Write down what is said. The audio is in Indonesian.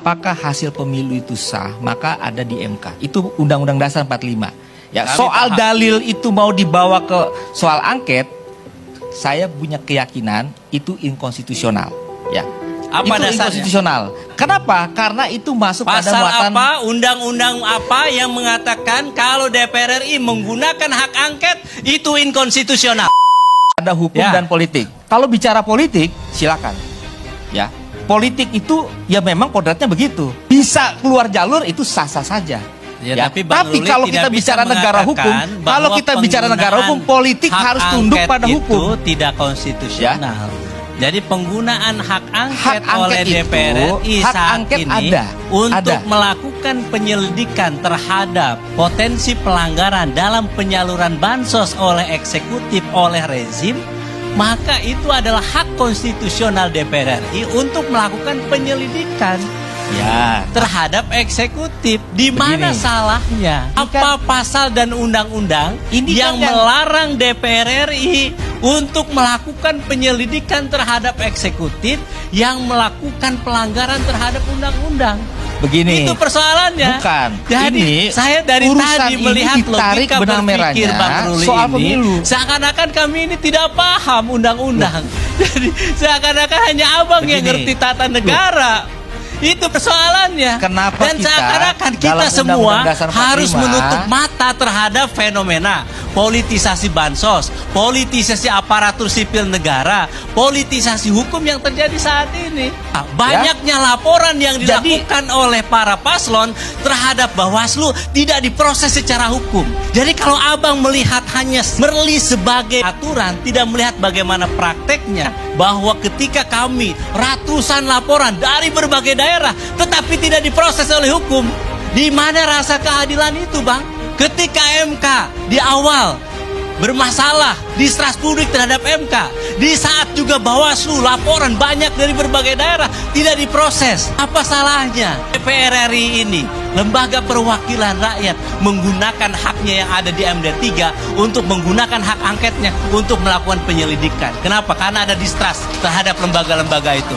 apakah hasil pemilu itu sah, maka ada di MK. Itu Undang-Undang Dasar 45. Ya, soal dalil itu mau dibawa ke soal angket, saya punya keyakinan itu inkonstitusional. Ya. Apa itu dasarnya? Inkonstitusional. Kenapa? Karena itu masuk pasal pada muatan apa, undang-undang apa yang mengatakan kalau DPR RI menggunakan hak angket itu inkonstitusional. Ada hukum dan politik. Kalau bicara politik, silakan. Ya, politik itu ya memang kodratnya begitu. Bisa keluar jalur itu sah-sah saja. Ya, ya. Tapi kalau kita bicara negara hukum, kalau kita bicara negara hukum, politik harus tunduk pada hukum. Itu tidak konstitusional. Ya. Jadi penggunaan hak angket oleh DPR RI saat ini untuk melakukan penyelidikan terhadap potensi pelanggaran dalam penyaluran bansos oleh eksekutif oleh rezim, maka itu adalah hak konstitusional DPR RI untuk melakukan penyelidikan terhadap eksekutif. Di mana salahnya? Apa pasal dan undang-undang yang melarang DPR RI untuk melakukan penyelidikan terhadap eksekutif yang melakukan pelanggaran terhadap undang-undang? Begini, itu persoalannya. Bukan. Jadi ini saya dari tadi melihat logika berpikir Bang Ruli soal ini, pemilu. Seakan-akan kami ini tidak paham undang-undang. Jadi seakan-akan hanya abang yang ngerti tata negara. Itu persoalannya. Kenapa dan seakan-akan kita semua harus menutup mata terhadap fenomena politisasi bansos, politisasi aparatur sipil negara, politisasi hukum yang terjadi saat ini. Banyaknya laporan yang dilakukan oleh para paslon terhadap Bawaslu tidak diproses secara hukum. Jadi kalau abang melihat hanya merli sebagai aturan, tidak melihat bagaimana prakteknya, bahwa ketika kami ratusan laporan dari berbagai daerah tetapi tidak diproses oleh hukum, di mana rasa keadilan itu, Bang? Ketika MK di awal bermasalah, distrust publik terhadap MK, di saat juga Bawaslu laporan banyak dari berbagai daerah tidak diproses, apa salahnya DPR RI ini, lembaga perwakilan rakyat, menggunakan haknya yang ada di MD 3 untuk menggunakan hak angketnya untuk melakukan penyelidikan? Kenapa? Karena ada distrust terhadap lembaga-lembaga itu.